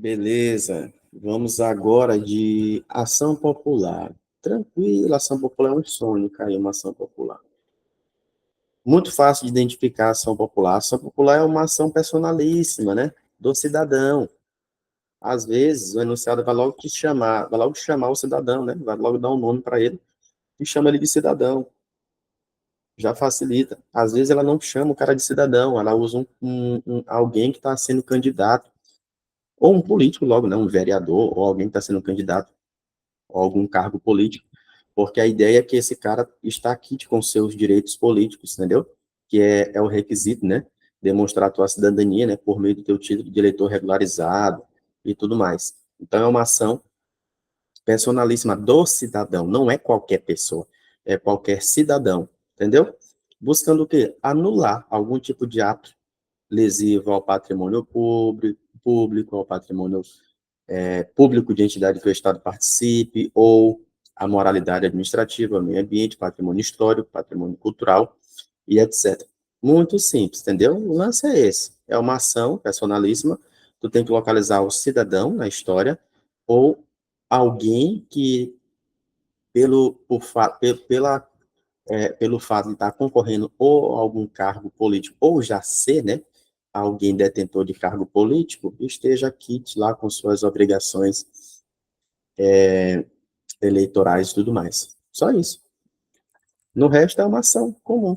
Beleza, vamos agora de ação popular. Tranquilo, ação popular é um sonho, cair uma ação popular. Muito fácil de identificar a ação popular. A ação popular é uma ação personalíssima, né? Do cidadão. Às vezes, o enunciado vai logo te chamar, vai logo chamar o cidadão, né? Vai logo dar um nome para ele e chama ele de cidadão. Já facilita. Às vezes, ela não chama o cara de cidadão, ela usa alguém que está sendo candidato, ou um político logo, né? Um vereador, ou alguém que está sendo candidato ou algum cargo político, porque a ideia é que esse cara está aqui com seus direitos políticos, entendeu? Que é o requisito, né? Demonstrar a tua cidadania, né? Por meio do teu título de eleitor regularizado e tudo mais. Então, é uma ação personalíssima do cidadão, não é qualquer pessoa, é qualquer cidadão, entendeu? Buscando o quê? Anular algum tipo de ato lesivo ao patrimônio público, ao patrimônio público de entidade que o Estado participe, ou a moralidade administrativa, o meio ambiente, patrimônio histórico, patrimônio cultural e etc. Muito simples, entendeu? O lance é esse. É uma ação personalíssima, tu tem que localizar o cidadão na história, ou alguém que, pelo fato de estar concorrendo ou a algum cargo político, ou já ser, né, alguém detentor de cargo político, esteja aqui lá com suas obrigações eleitorais e tudo mais. Só isso. No resto é uma ação comum,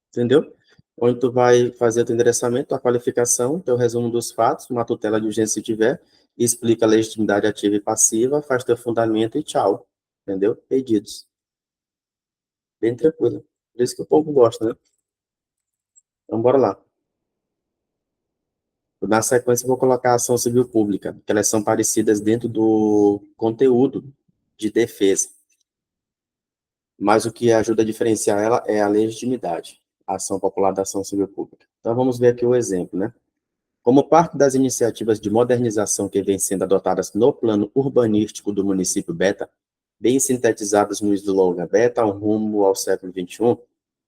entendeu? Onde tu vai fazer o teu endereçamento, a qualificação, teu resumo dos fatos, uma tutela de urgência se tiver, explica a legitimidade ativa e passiva, faz teu fundamento e tchau. Entendeu? Pedidos. Bem tranquilo. Por isso que o povo gosta, né? Então, bora lá. Na sequência, eu vou colocar a ação civil pública, que elas são parecidas dentro do conteúdo de defesa. Mas o que ajuda a diferenciar ela é a legitimidade, a ação popular da ação civil pública. Então, vamos ver aqui o exemplo, né? Como parte das iniciativas de modernização que vêm sendo adotadas no plano urbanístico do município Beta, bem sintetizadas no slogan Beta, um rumo ao século XXI,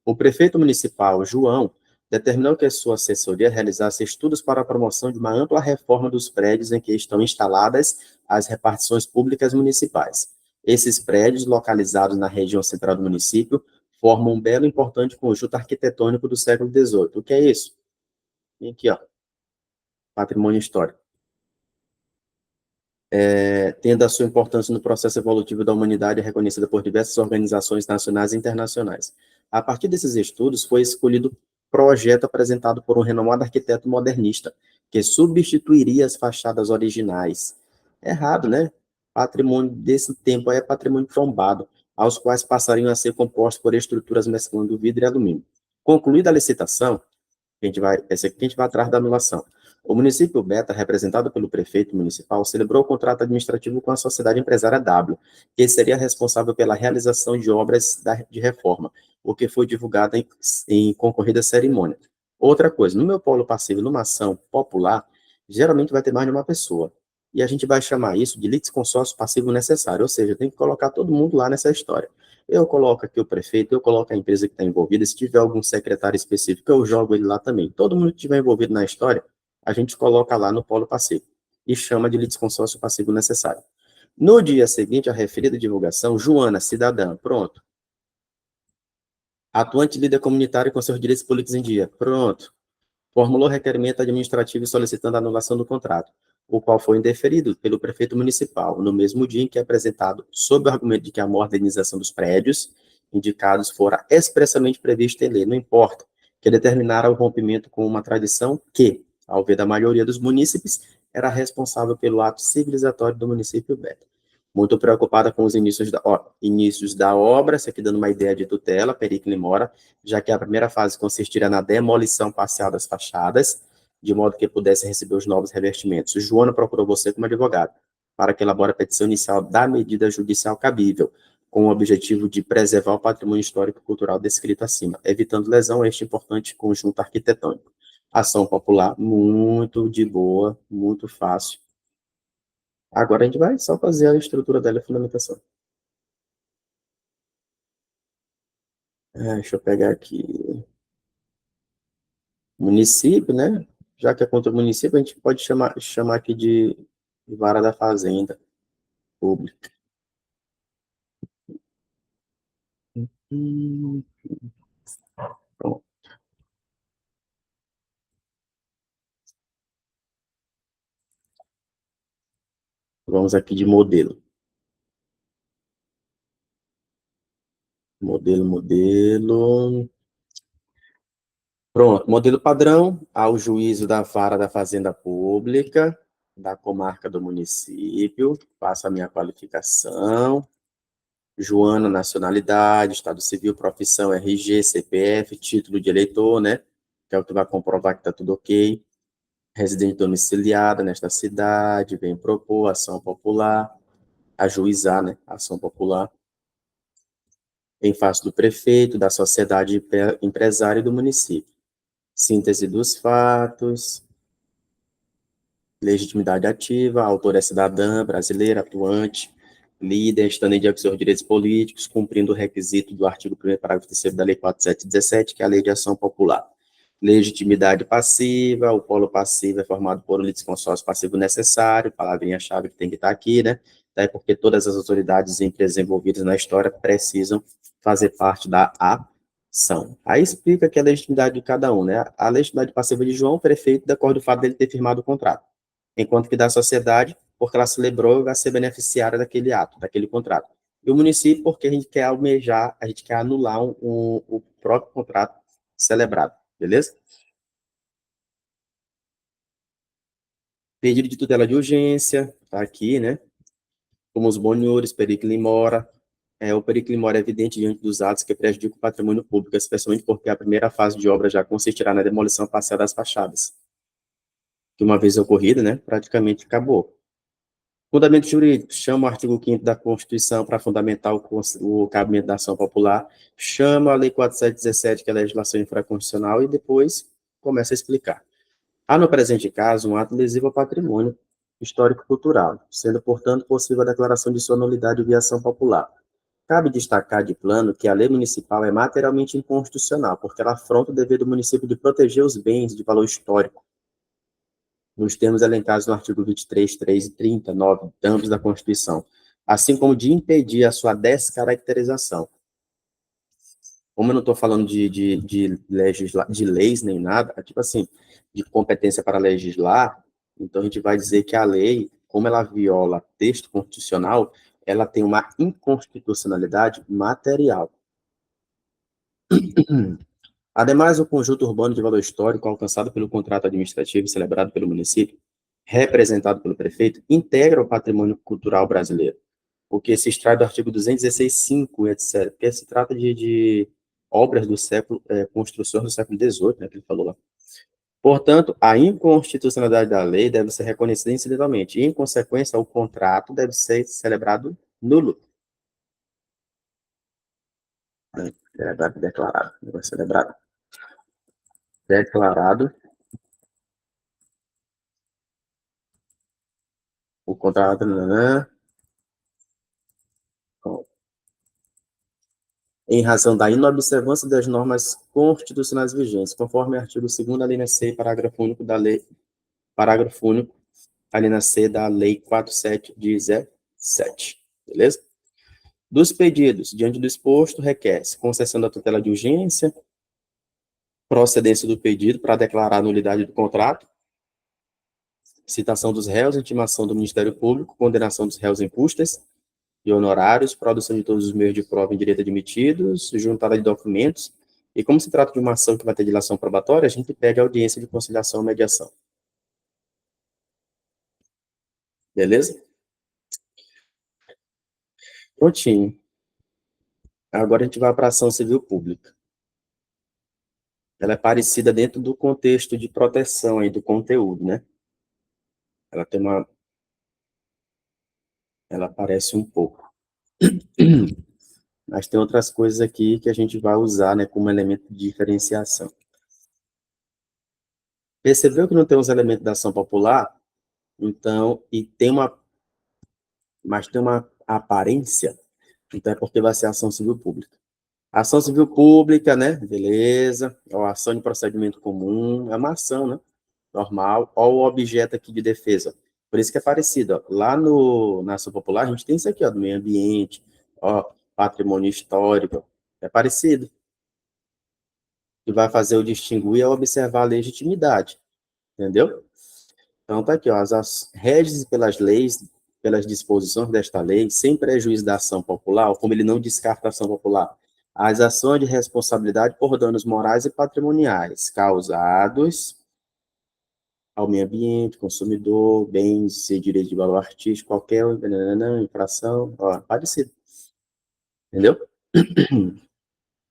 o prefeito municipal, João, determinou que a sua assessoria realizasse estudos para a promoção de uma ampla reforma dos prédios em que estão instaladas as repartições públicas municipais. Esses prédios, localizados na região central do município, formam um belo e importante conjunto arquitetônico do século XVIII. O que é isso? Aqui, ó, patrimônio histórico. Tendo a sua importância no processo evolutivo da humanidade reconhecida por diversas organizações nacionais e internacionais. A partir desses estudos, foi escolhido projeto apresentado por um renomado arquiteto modernista, que substituiria as fachadas originais. Errado, né? Patrimônio desse tempo é patrimônio tombado, aos quais passariam a ser compostos por estruturas mesclando vidro e alumínio. Concluída a licitação, esse aqui a gente vai atrás da anulação. O município Beta, representado pelo prefeito municipal, celebrou o contrato administrativo com a sociedade empresária W, que seria responsável pela realização de obras de reforma, o que foi divulgado em concorrida cerimônia. Outra coisa, no meu polo passivo, numa ação popular, geralmente vai ter mais de uma pessoa. E a gente vai chamar isso de litisconsórcio passivo necessário, ou seja, tem que colocar todo mundo lá nessa história. Eu coloco aqui o prefeito, eu coloco a empresa que está envolvida, se tiver algum secretário específico, eu jogo ele lá também. Todo mundo que estiver envolvido na história, a gente coloca lá no polo passivo e chama de litisconsórcio passivo necessário. No dia seguinte, a referida divulgação, Joana, cidadã, pronto. Atuante líder comunitário com seus direitos políticos em dia, pronto. Formulou requerimento administrativo solicitando a anulação do contrato, o qual foi indeferido pelo prefeito municipal, no mesmo dia em que é apresentado, sob o argumento de que a modernização dos prédios indicados fora expressamente prevista em lei. Não importa que determinara o rompimento com uma tradição que, ao ver da maioria dos munícipes, era responsável pelo ato civilizatório do município Beta. Muito preocupada com os inícios da obra, isso aqui dando uma ideia de tutela, Pericle Mora, já que a primeira fase consistiria na demolição parcial das fachadas, de modo que pudesse receber os novos revestimentos. Joana procurou você como advogado, para que elabore a petição inicial da medida judicial cabível, com o objetivo de preservar o patrimônio histórico e cultural descrito acima, evitando lesão a este importante conjunto arquitetônico. Ação popular, muito de boa, muito fácil. Agora a gente vai só fazer a estrutura dela e a fundamentação. Deixa eu pegar aqui. Município, né? já que é contra o município, a gente pode chamar aqui de vara da fazenda pública. Pronto. Vamos aqui de modelo. Modelo. Pronto, modelo padrão, ao juízo da vara da fazenda pública, da comarca do município, faço a minha qualificação, Joana, nacionalidade, estado civil, profissão, RG, CPF, título de eleitor, né, que é o que vai comprovar que está tudo ok, residente domiciliada nesta cidade, vem propor ação popular, ajuizar, né, ação popular, em face do prefeito, da sociedade empresária e do município. Síntese dos fatos, legitimidade ativa, autor é cidadã brasileira, atuante, líder, estando em dia com seus direitos políticos, cumprindo o requisito do artigo 1º, parágrafo 3º da Lei 4717, que é a Lei de Ação Popular. Legitimidade passiva, o polo passivo é formado por um litisconsórcio passivo necessário, palavrinha-chave que tem que estar aqui, né? Daí porque todas as autoridades e empresas envolvidas na história precisam fazer parte da ação. Aí explica que é a legitimidade de cada um, né? A legitimidade passiva de João, prefeito, decorre do fato dele ter firmado o contrato, enquanto que da sociedade, porque ela celebrou e vai ser beneficiária daquele ato, daquele contrato. E o município, porque a gente quer almejar, a gente quer anular o próprio contrato celebrado, beleza? Pedido de tutela de urgência, tá aqui, né? Como os bonhores, periculum in mora. O periculum in mora é evidente diante dos atos que prejudicam o patrimônio público, especialmente porque a primeira fase de obra já consistirá na demolição parcial das fachadas, que uma vez ocorrida, né, praticamente acabou. Fundamento jurídico, chama o artigo 5º da Constituição para fundamentar o cabimento da ação popular, chama a Lei 4717, que é a legislação infraconstitucional, e depois começa a explicar. Há, no presente caso, um ato lesivo ao patrimônio histórico-cultural, sendo, portanto, possível a declaração de sua nulidade via ação popular. Cabe destacar de plano que a lei municipal é materialmente inconstitucional, porque ela afronta o dever do município de proteger os bens de valor histórico, nos termos elencados no artigo 23, 3 e 39, ambos da Constituição, assim como de impedir a sua descaracterização. Como eu não estou falando de leis nem nada, é tipo assim, de competência para legislar, então a gente vai dizer que a lei, como ela viola texto constitucional, ela tem uma inconstitucionalidade material. Ademais, o conjunto urbano de valor histórico alcançado pelo contrato administrativo celebrado pelo município, representado pelo prefeito, integra o patrimônio cultural brasileiro, o que se extrai do artigo 216.5, etc., porque se trata de obras do século, construções do século XVIII, né, que ele falou lá. Portanto, a inconstitucionalidade da lei deve ser reconhecida incidentalmente, e, em consequência, o contrato deve ser celebrado nulo. Né? Declarado, deve ser celebrado. Declarado o contrato, né, em razão da inobservância das normas constitucionais vigentes, conforme o artigo 2º, alínea C, parágrafo único da lei, parágrafo único, alínea C da lei 4717, beleza? Dos pedidos, diante do exposto, requer-se concessão da tutela de urgência, procedência do pedido para declarar a nulidade do contrato, citação dos réus, intimação do Ministério Público, condenação dos réus impustas e honorários, produção de todos os meios de prova em direito admitidos, juntada de documentos, e como se trata de uma ação que vai ter dilação probatória, a gente pede audiência de conciliação ou mediação. Beleza? Prontinho. Agora a gente vai para a ação civil pública. Ela é parecida dentro do contexto de proteção aí do conteúdo, né? Ela tem uma... Ela parece um pouco. Mas tem outras coisas aqui que a gente vai usar, né, como elemento de diferenciação. Percebeu que não tem os elementos da ação popular? Então, mas tem uma aparência, então é porque vai ser ação civil pública. Ação civil pública, né, beleza, é uma ação de procedimento comum, é uma ação, né, normal, ó, o objeto aqui de defesa. Por isso que é parecido, ó. Lá na ação popular, a gente tem isso aqui, ó, do meio ambiente, ó, patrimônio histórico, é parecido. O que vai fazer o distinguir é observar a legitimidade, entendeu? Então, tá aqui, ó, reges pelas leis, pelas disposições desta lei, sem prejuízo da ação popular, como ele não descarta a ação popular, as ações de responsabilidade por danos morais e patrimoniais causados ao meio ambiente, consumidor, bens e direitos de valor artístico, qualquer infração, ó, parecido, entendeu?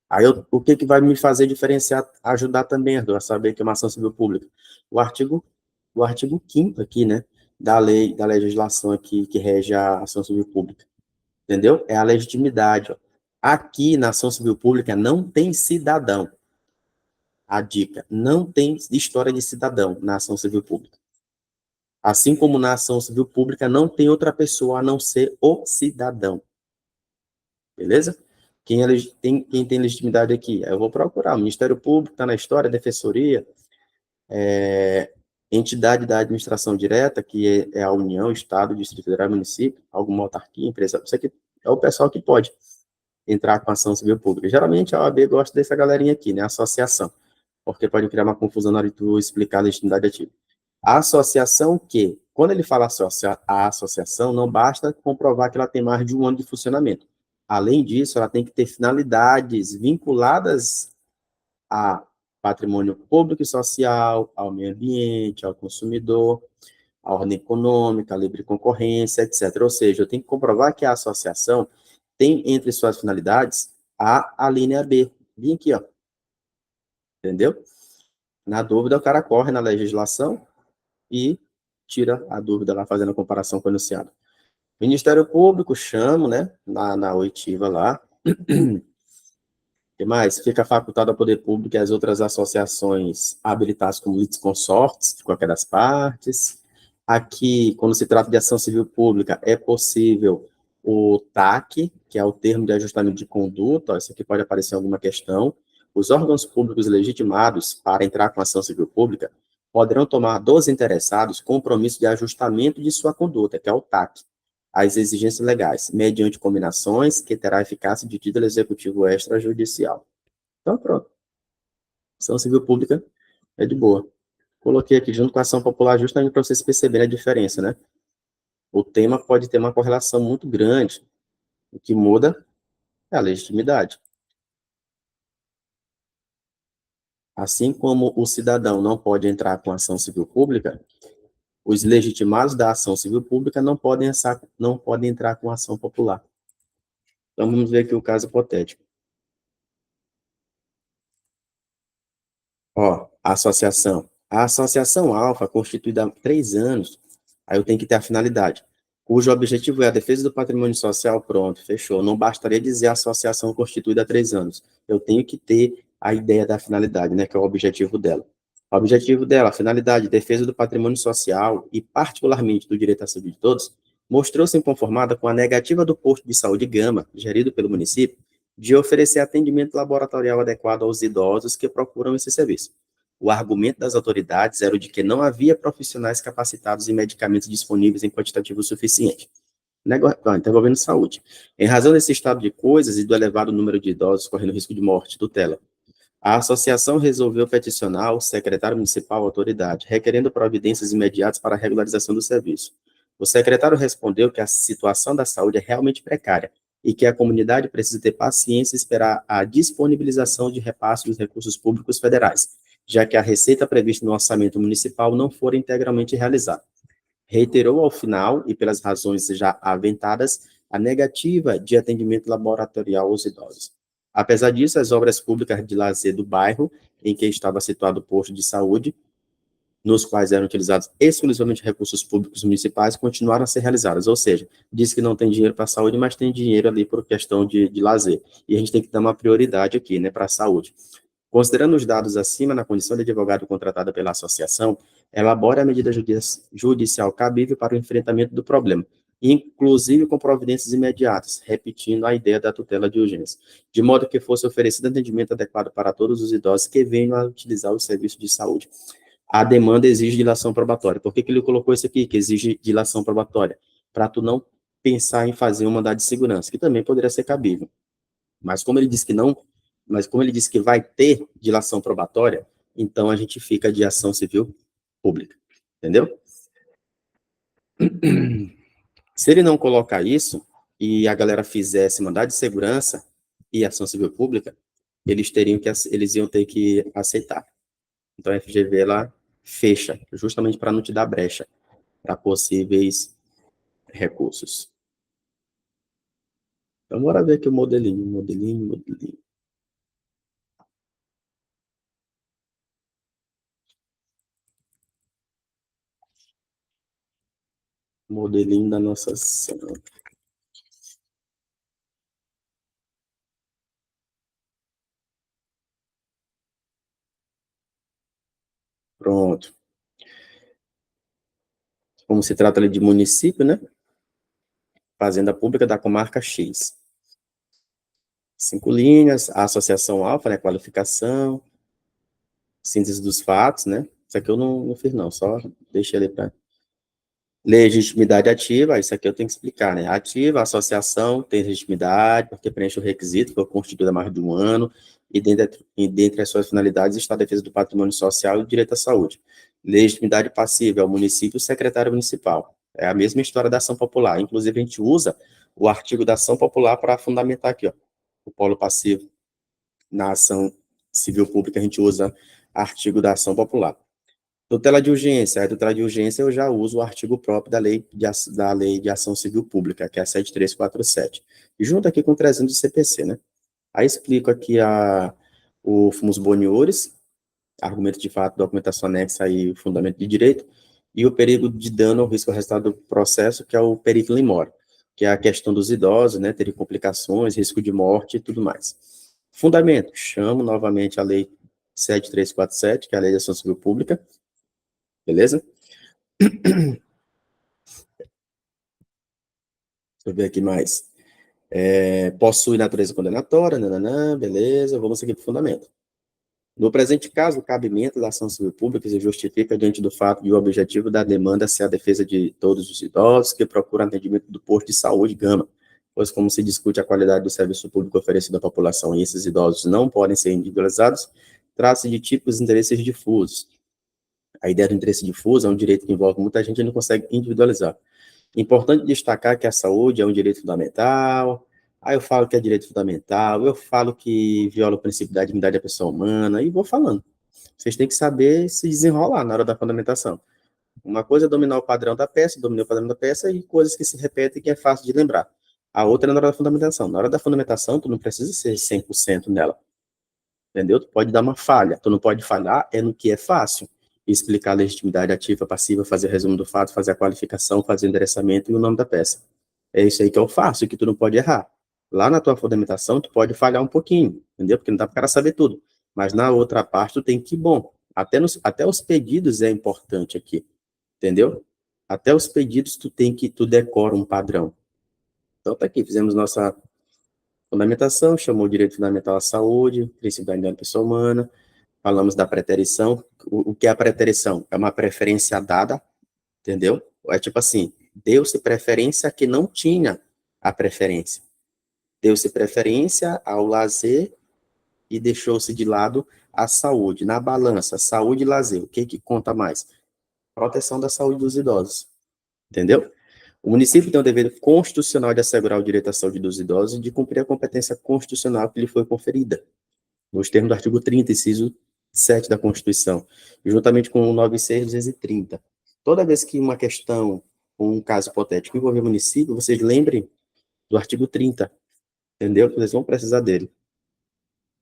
Aí, o que vai me fazer diferenciar, ajudar também, Arthur, a saber que é uma ação civil pública? O artigo, o artigo 5º aqui, né, da legislação aqui que rege a ação civil pública, entendeu? É a legitimidade, ó. Aqui, na ação civil pública, não tem cidadão. A dica, não tem história de cidadão na ação civil pública. Assim como na ação civil pública, não tem outra pessoa a não ser o cidadão. Beleza? Quem tem legitimidade aqui? Eu vou procurar. O Ministério Público está na história, Defensoria, entidade da administração direta, que é a União, Estado, Distrito Federal, Município, alguma autarquia, empresa. Isso aqui é o pessoal que pode entrar com ação civil pública. Geralmente a OAB gosta dessa galerinha aqui, né? Associação. Porque pode criar uma confusão na hora de tu explicar a legitimidade ativa. A associação que, quando ele fala a associação, não basta comprovar que ela tem mais de um ano de funcionamento. Além disso, ela tem que ter finalidades vinculadas a patrimônio público e social, ao meio ambiente, ao consumidor, à ordem econômica, à livre concorrência, etc. Ou seja, eu tenho que comprovar que a associação tem entre suas finalidades a linha B. Bem aqui, ó. Entendeu? Na dúvida, o cara corre na legislação e tira a dúvida lá, fazendo a comparação com o enunciado. Ministério Público, chamo, né, na oitiva lá. O que mais? Fica facultado ao Poder Público e às outras associações habilitadas como litisconsortes, de qualquer das partes. Aqui, quando se trata de ação civil pública, é possível o TAC, que é o termo de ajustamento de conduta, isso aqui pode aparecer em alguma questão. Os órgãos públicos legitimados para entrar com ação civil pública poderão tomar dos interessados compromisso de ajustamento de sua conduta, que é o TAC, às exigências legais, mediante combinações que terá eficácia de título executivo extrajudicial. Então, pronto. Ação civil pública é de boa. Coloquei aqui junto com a ação popular justamente para vocês perceberem a diferença, né? O tema pode ter uma correlação muito grande. O que muda é a legitimidade. Assim como o cidadão não pode entrar com ação civil pública, os legitimados da ação civil pública não podem entrar com ação popular. Então, vamos ver aqui o caso hipotético. Ó, associação. A associação alfa, constituída há 3 anos, aí eu tenho que ter a finalidade, cujo objetivo é a defesa do patrimônio social, pronto, fechou. Não bastaria dizer associação constituída há 3 anos. Eu tenho que ter a ideia da finalidade, né, que é o objetivo dela. O objetivo dela, a finalidade, defesa do patrimônio social e, particularmente, do direito à saúde de todos, mostrou-se inconformada com a negativa do posto de saúde Gama, gerido pelo município, de oferecer atendimento laboratorial adequado aos idosos que procuram esse serviço. O argumento das autoridades era o de que não havia profissionais capacitados e medicamentos disponíveis em quantitativo suficiente. Então, envolvendo saúde. Em razão desse estado de coisas e do elevado número de idosos correndo risco de morte, tutela, a associação resolveu peticionar ao secretário municipal à autoridade, requerendo providências imediatas para a regularização do serviço. O secretário respondeu que a situação da saúde é realmente precária e que a comunidade precisa ter paciência e esperar a disponibilização de repasse dos recursos públicos federais, já que a receita prevista no orçamento municipal não for integralmente realizada. Reiterou ao final, e pelas razões já aventadas, a negativa de atendimento laboratorial aos idosos. Apesar disso, as obras públicas de lazer do bairro, em que estava situado o posto de saúde, nos quais eram utilizados exclusivamente recursos públicos municipais, continuaram a ser realizadas. Ou seja, diz que não tem dinheiro para a saúde, mas tem dinheiro ali por questão de lazer. E a gente tem que dar uma prioridade aqui, né, para a saúde. Considerando os dados acima, na condição de advogado contratado pela associação, elabora a medida judicial cabível para o enfrentamento do problema, inclusive com providências imediatas, repetindo a ideia da tutela de urgência, de modo que fosse oferecido atendimento adequado para todos os idosos que venham a utilizar o serviço de saúde. a demanda exige dilação probatória. Por que ele colocou isso aqui, que exige dilação probatória? Para tu não pensar em fazer um mandado de segurança, que também poderia ser cabível. Mas como ele disse que não, mas como ele disse que vai ter dilação probatória, então a gente fica de ação civil pública. Entendeu? Se ele não colocar isso e a galera fizesse mandado de segurança e ação civil pública, eles iam ter que aceitar. Então a FGV ela fecha, justamente para não te dar brecha para possíveis recursos. Então bora ver aqui o modelinho. Modelinho da nossa ação. Pronto. Como se trata ali de município, né? Fazenda Pública da Comarca X. 5 linhas, a associação alfa, né? Qualificação, síntese dos fatos, né? Isso aqui eu não fiz, não, só deixei ali para legitimidade ativa, isso aqui eu tenho que explicar, né? Ativa, a associação tem legitimidade, porque preenche o requisito, foi constituída há mais de um ano, e dentre as suas finalidades está a defesa do patrimônio social e o direito à saúde. Legitimidade passiva é o município e o secretário municipal. É a mesma história da ação popular. Inclusive, a gente usa o artigo da ação popular para fundamentar aqui, ó, o polo passivo. Na ação civil pública, a gente usa artigo da ação popular. Tutela de urgência. A tutela de urgência eu já uso o artigo próprio da lei de ação civil pública, que é a 7347. E junto aqui com o 300 do CPC, né? Aí explico aqui o fumus boniuris, argumento de fato, documentação anexa e o fundamento de direito, e o perigo de dano ou risco ao resultado do processo, que é o periculum in mora, que é a questão dos idosos, né, terem complicações, risco de morte e tudo mais. Fundamento, chamo novamente a lei 7347, que é a lei de ação civil pública, beleza? Deixa eu ver aqui mais. Possui natureza condenatória, nananã, beleza, vamos seguir para o fundamento. No presente caso, o cabimento da ação civil pública se justifica diante do fato de o objetivo da demanda ser a defesa de todos os idosos que procuram atendimento do posto de saúde Gama, pois como se discute a qualidade do serviço público oferecido à população e esses idosos não podem ser individualizados, trata-se de tipos de interesses difusos. A ideia do interesse difuso é um direito que envolve muita gente e não consegue individualizar. Importante destacar que a saúde é um direito fundamental. Aí eu falo que é direito fundamental, eu falo que viola o princípio da dignidade da pessoa humana, e vou falando. Vocês têm que saber se desenrolar na hora da fundamentação. Uma coisa é dominar o padrão da peça, dominar o padrão da peça, e coisas que se repetem que é fácil de lembrar. A outra é na hora da fundamentação. Na hora da fundamentação, tu não precisa ser 100% nela. Entendeu? Tu pode dar uma falha. Tu não pode falhar é no que é fácil. Explicar a legitimidade ativa, passiva, fazer resumo do fato, fazer a qualificação, fazer o endereçamento e o nome da peça. É isso aí que é o fácil, que tu não pode errar. Lá na tua fundamentação, tu pode falhar um pouquinho, entendeu? Porque não dá para o cara saber tudo. Mas na outra parte, tu tem que ir bom. Até os pedidos é importante aqui, entendeu? Até os pedidos tu decora um padrão. Então tá aqui, fizemos nossa fundamentação, chamou o direito fundamental à saúde, princípio da dignidade da pessoa humana, falamos da preterição. O que é a preterição? É uma preferência dada, entendeu? É tipo assim, deu-se preferência a que não tinha a preferência. Deu-se preferência ao lazer e deixou-se de lado a saúde. Na balança, saúde e lazer, o que conta mais? Proteção da saúde dos idosos, entendeu? O município tem o dever constitucional de assegurar o direito à saúde dos idosos e de cumprir a competência constitucional que lhe foi conferida, nos termos do artigo 30, inciso 7 da Constituição, juntamente com o 96.230. Toda vez que uma questão ou um caso hipotético envolver o município, vocês lembrem do artigo 30, entendeu? Vocês vão precisar dele.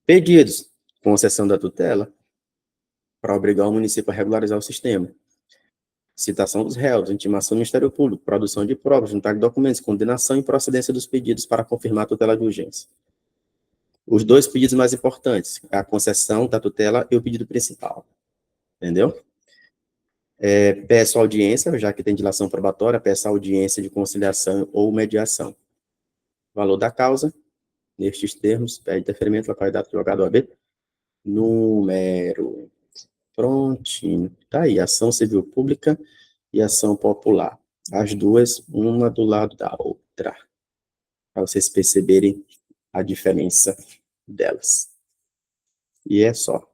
Pedidos, concessão da tutela, para obrigar o município a regularizar o sistema. Citação dos réus, intimação do Ministério Público, produção de provas, juntar de documentos, condenação e procedência dos pedidos para confirmar a tutela de urgência. Os dois pedidos mais importantes, a concessão da tutela e o pedido principal. Entendeu? Peço audiência, já que tem dilação probatória, peço audiência de conciliação ou mediação. Valor da causa, nestes termos, pede deferimento, localidade do julgado OAB, número. Prontinho. Tá aí, ação civil pública e ação popular. As duas, uma do lado da outra. Para vocês perceberem a diferença delas. E é só.